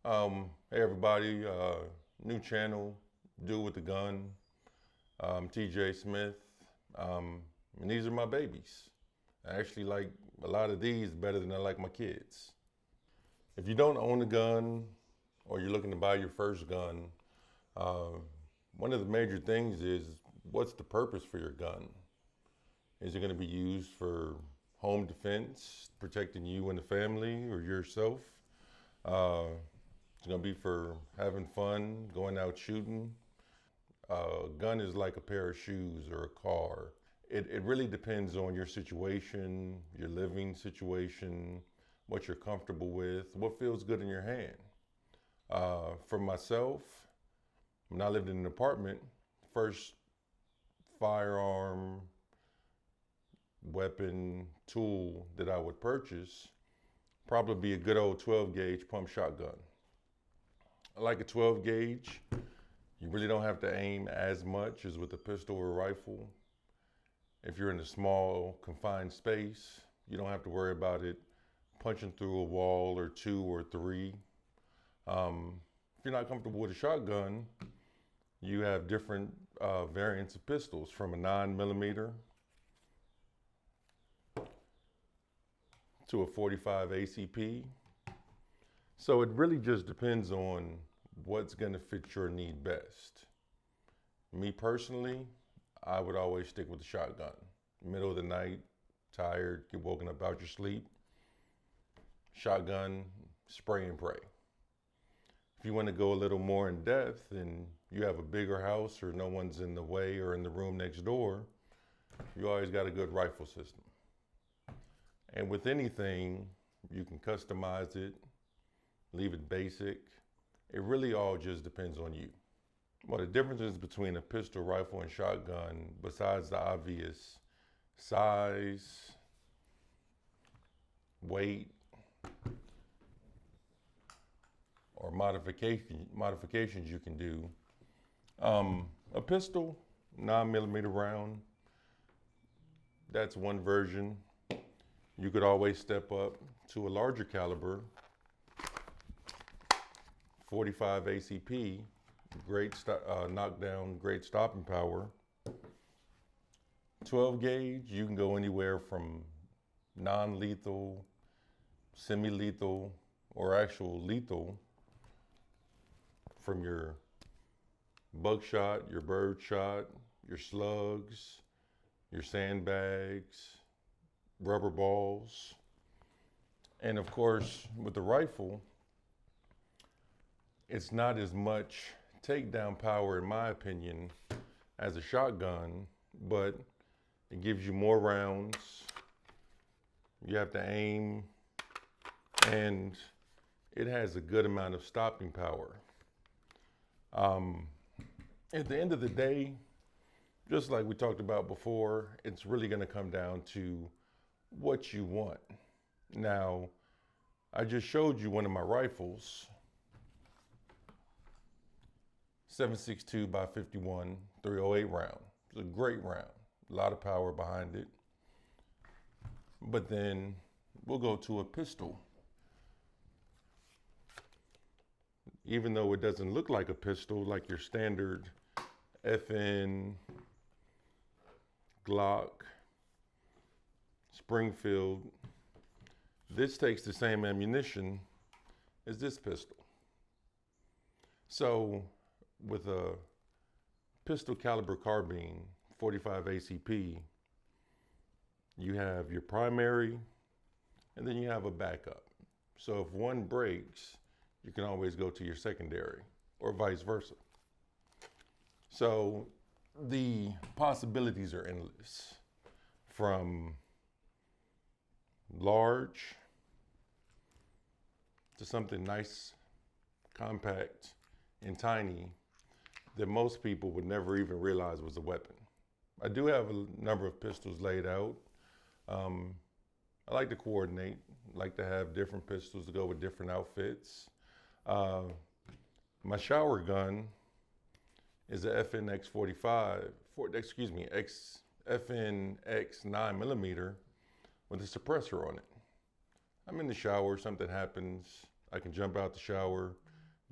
Hey everybody, new channel, Dude with the Gun. TJ Smith, and these are my babies. I actually like a lot of these better than I like my kids. If you don't own a gun or you're looking to buy your first gun, uh, one of the major things is what's the purpose for your gun? Is it going to be used for home defense, protecting you and the family or yourself? Uh, it's going to be for having fun, going out shooting. A gun is like a pair of shoes or a car. It really depends on your situation, your living situation, what you're comfortable with, what feels good in your hand. For myself, when I lived in an apartment, first firearm, weapon, tool that I would purchase probably be a good old 12 gauge pump shotgun. I like a 12 gauge. You really don't have to aim as much as with a pistol or rifle. If you're in a small, confined space, you don't have to worry about it punching through a wall or two or three. If you're not comfortable with a shotgun, you have different variants of pistols from a 9mm to a 45 ACP. So it really just depends on what's going to fit your need best. Me personally, I would always stick with the shotgun. Middle of the night, tired, get woken up out your sleep. Shotgun, spray and pray. If you want to go a little more in depth and you have a bigger house or no one's in the way or in the room next door, you always got a good rifle system. And with anything, you can customize it, leave it basic. It really all just depends on you. Well, the differences between a pistol, rifle, and shotgun, besides the obvious size, weight, or modifications you can do. A pistol, 9mm round, that's one version. You could always step up to a larger caliber, 45 ACP, great knockdown, great stopping power. 12 gauge, you can go anywhere from non-lethal, semi-lethal, or actual lethal from your buckshot, your bird shot, your slugs, your sandbags, rubber balls. And of course, with the rifle, it's not as much takedown power, in my opinion, as a shotgun, but it gives you more rounds. You have to aim, and it has a good amount of stopping power. At the end of the day, just like we talked about before, it's really going to come down to what you want. Now, I just showed you one of my rifles, 7.62 by 51, 308 round. It's a great round, a lot of power behind it. But then we'll go to a pistol. Even though it doesn't look like a pistol, like your standard FN, Glock, Springfield, this takes the same ammunition as this pistol. So with a pistol caliber carbine, 45 ACP, you have your primary and then you have a backup. So if one breaks, you can always go to your secondary or vice versa. So the possibilities are endless, from large to something nice, compact, and tiny that most people would never even realize was a weapon. I do have a number of pistols laid out. I like to coordinate, like to have different pistols to go with different outfits. My shower gun is a FNX 45, FNX 9mm with a suppressor on it. I'm in the shower, something happens, I can jump out the shower,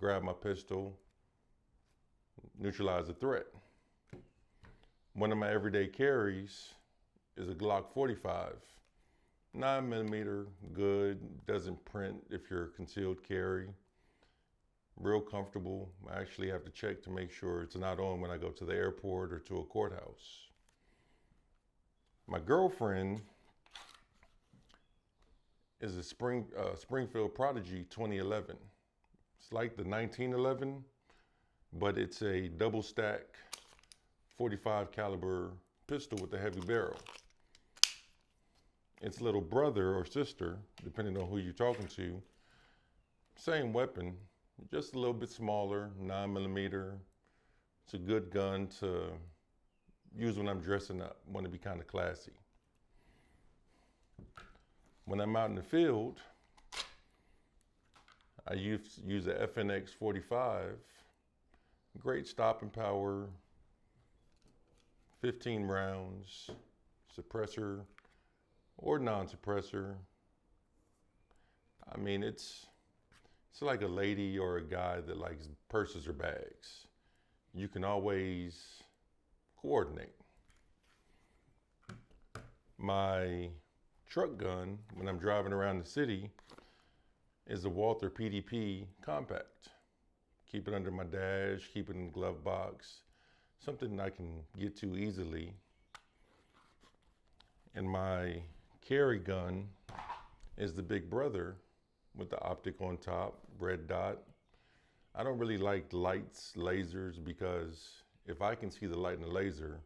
grab my pistol, neutralize the threat. One of my everyday carries is a Glock 45. 9mm, good, doesn't print if you're concealed carry. Real comfortable. I actually have to check to make sure it's not on when I go to the airport or to a courthouse. My girlfriend is a Springfield Prodigy 2011. It's like the 1911, but it's a double stack 45 caliber pistol with a heavy barrel. Its little brother or sister, depending on who you're talking to, same weapon, just a little bit smaller, 9mm. It's a good gun to use when I'm dressing up, want to be kind of classy. When I'm out in the field, I use a FNX 45, great stopping power, 15 rounds, suppressor or non-suppressor. I mean, it's like a lady or a guy that likes purses or bags. You can always coordinate. My truck gun, when I'm driving around the city, is a Walther PDP compact. Keep it under my dash, keep it in the glove box, something I can get to easily. And my carry gun is the big brother with the optic on top, red dot. I don't really like lights, lasers, because if I can see the light in the laser,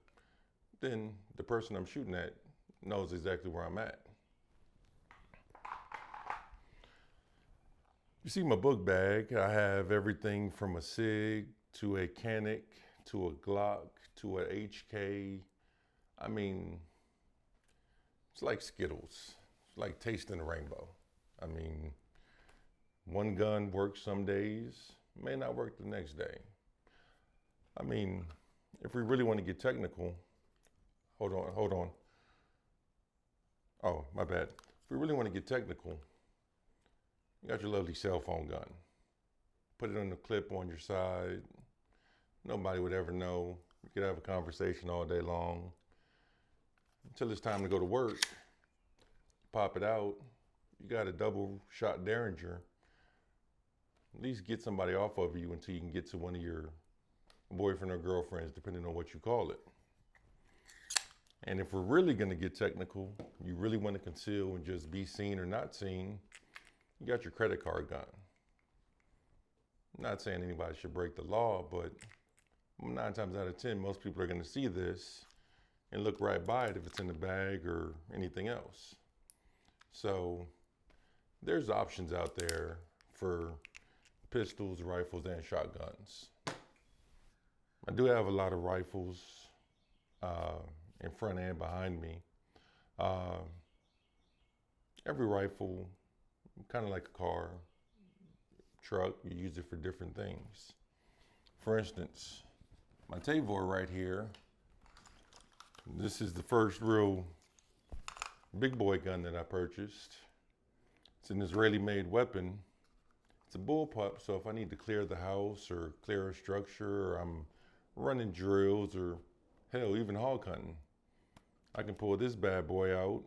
then the person I'm shooting at knows exactly where I'm at. You see my book bag, I have everything from a SIG to a Canic to a Glock to a HK. I mean, it's like Skittles. It's like tasting a rainbow. I mean, one gun works some days, may not work the next day. I mean, if we really want to get technical, hold on. Oh, my bad. If we really want to get technical, you got your lovely cell phone gun. Put it on the clip on your side. Nobody would ever know. You could have a conversation all day long. Until it's time to go to work, pop it out. You got a double shot Derringer. At least get somebody off of you until you can get to one of your boyfriend or girlfriends, depending on what you call it. And if we're really gonna get technical, you really wanna conceal and just be seen or not seen, you got your credit card gun. I'm not saying anybody should break the law, but 9 times out of 10, most people are gonna see this and look right by it if it's in the bag or anything else. So there's options out there for pistols, rifles, and shotguns. I do have a lot of rifles in front and behind me. Every rifle, kind of like a car, truck, you use it for different things. For instance, my Tavor right here, this is the first real big boy gun that I purchased. It's an Israeli-made weapon. It's a bullpup, so if I need to clear the house or clear a structure, or I'm running drills, or hell, even hog hunting, I can pull this bad boy out.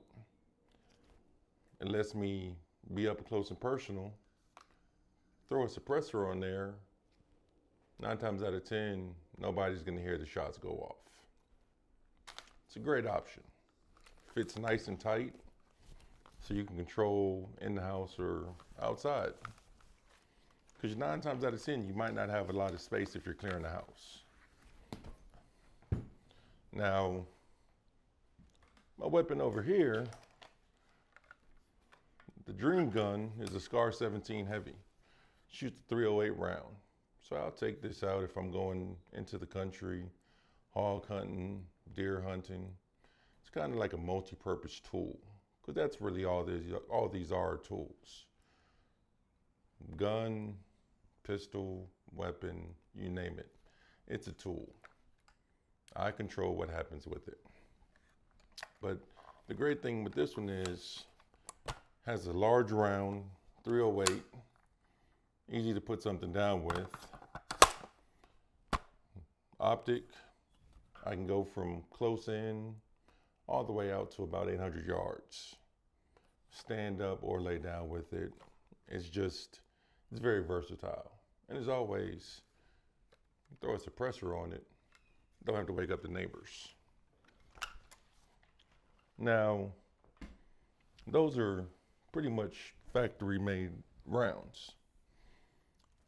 It lets me be up close and personal. Throw a suppressor on there. 9 times out of 10, nobody's gonna hear the shots go off. It's a great option. Fits nice and tight, so you can control in the house or outside. Because 9 times out of 10, you might not have a lot of space if you're clearing the house. Now, my weapon over here, the Dream Gun, is a SCAR 17 Heavy. Shoots a 308 round. So I'll take this out if I'm going into the country, hog hunting, deer hunting. It's kind of like a multi-purpose tool, because that's really all these are tools. Gun, pistol, weapon, you name it. It's a tool. I control what happens with it. But the great thing with this one is, has a large round, 308. easy to put something down with. Optic, I can go from close in all the way out to about 800 yards. Stand up or lay down with it. It's very versatile. And as always, throw a suppressor on it. Don't have to wake up the neighbors. Now, those are pretty much factory made rounds.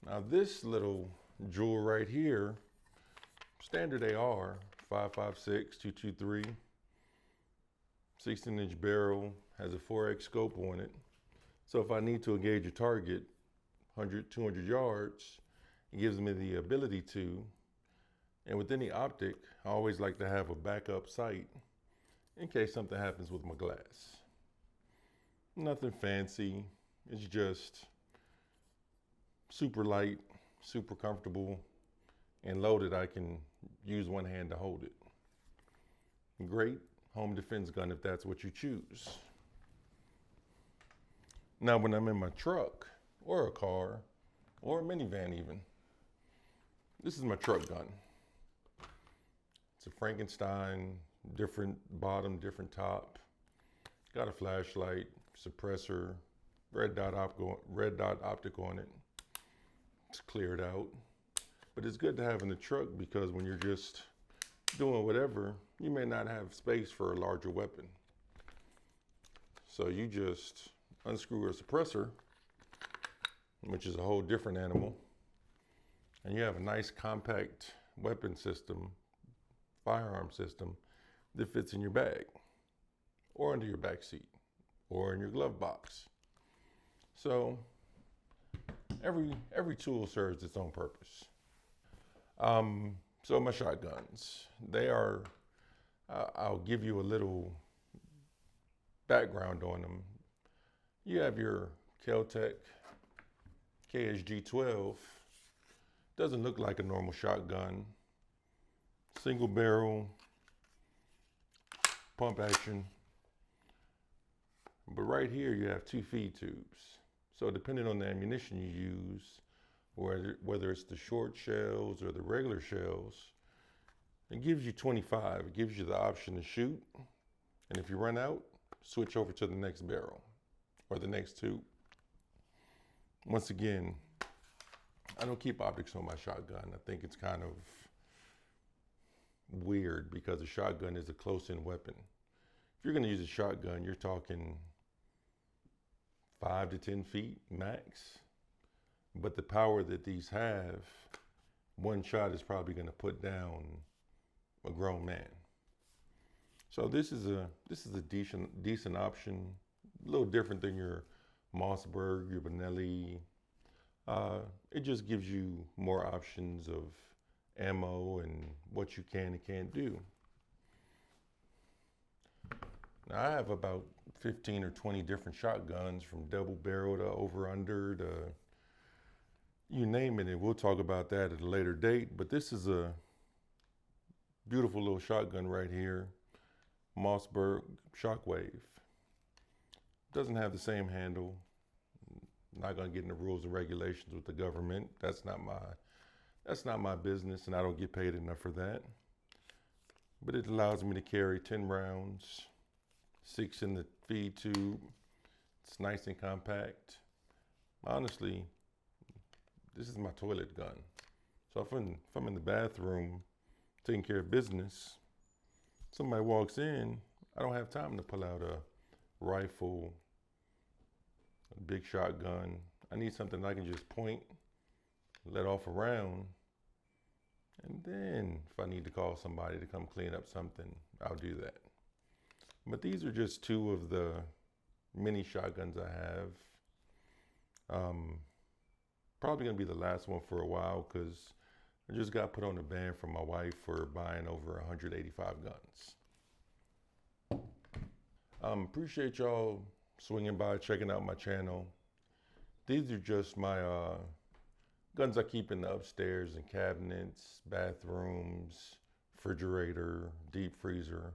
Now this little jewel right here, standard AR, 5.56, 223, 16-inch barrel, has a 4X scope on it. So if I need to engage a target 100, 200 yards, it gives me the ability to. And with any optic, I always like to have a backup sight in case something happens with my glass. Nothing fancy, it's just super light, super comfortable, and loaded. I can use one hand to hold it. Great home defense gun if that's what you choose. Now when I'm in my truck or a car or a minivan even, this is my truck gun. It's a Frankenstein, different bottom, different top. Got a flashlight, suppressor, red dot optic on it. It's cleared out. But it's good to have in the truck because when you're just doing whatever, you may not have space for a larger weapon. So you just unscrew a suppressor, which is a whole different animal, and you have a nice compact weapon system, firearm system that fits in your bag or under your back seat or in your glove box. So every tool serves its own purpose. So my shotguns, they are, I'll give you a little background on them. You have your Kel-Tec KSG-12. Doesn't look like a normal shotgun. Single barrel, pump action. But right here you have 2 feed tubes. So depending on the ammunition you use, whether it's the short shells or the regular shells, it gives you 25. It gives you the option to shoot. And if you run out, switch over to the next barrel or the next tube. Once again, I don't keep optics on my shotgun. I think it's kind of weird because a shotgun is a close-in weapon. If you're going to use a shotgun, you're talking 5 to 10 feet max. But the power that these have, one shot is probably going to put down a grown man. So this is a decent option, a little different than your Mossberg, your Benelli. It just gives you more options of ammo and what you can and can't do. Now I have about 15 or 20 different shotguns, from double barrel to over under to you name it, and we'll talk about that at a later date. But this is a beautiful little shotgun right here, Mossberg Shockwave. Doesn't have the same handle. Not gonna get into rules and regulations with the government. That's not my business, and I don't get paid enough for that. But it allows me to carry 10 rounds, 6 in the feed tube. It's nice and compact. Honestly, this is my toilet gun. So if I'm in the bathroom taking care of business, somebody walks in, I don't have time to pull out a rifle, a big shotgun. I need something I can just point, let off a round, and then if I need to call somebody to come clean up something, I'll do that. But these are just 2 of the many shotguns I have. Probably gonna be the last one for a while because I just got put on a ban from my wife for buying over 185 guns. Appreciate y'all swinging by, checking out my channel. These are just my guns I keep in the upstairs and cabinets, bathrooms, refrigerator, deep freezer.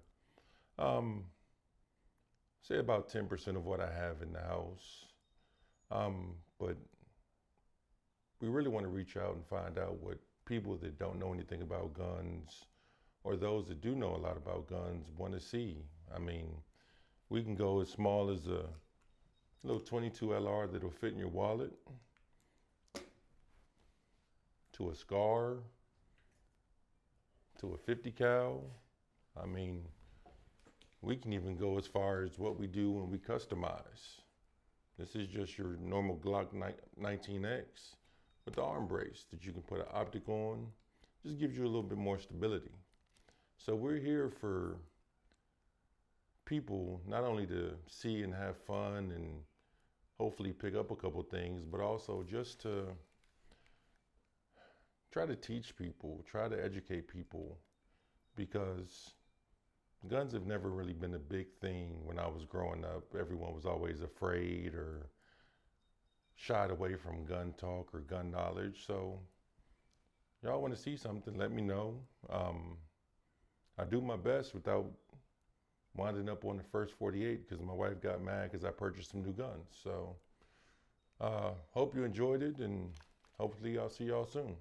Say about 10% of what I have in the house. But we really want to reach out and find out what people that don't know anything about guns or those that do know a lot about guns want to see. I mean, we can go as small as a little 22 LR that'll fit in your wallet, to a SCAR, to a 50 cal. I mean, we can even go as far as what we do when we customize. This is just your normal Glock 19X with the arm brace that you can put an optic on. Just gives you a little bit more stability. So we're here for people not only to see and have fun and hopefully pick up a couple things, but also just to try to teach people, try to educate people, because guns have never really been a big thing when I was growing up. Everyone was always afraid or shied away from gun talk or gun knowledge. So y'all want to see something, let me know. I do my best without winding up on the first 48 because my wife got mad because I purchased some new guns. So hope you enjoyed it, and hopefully I'll see y'all soon.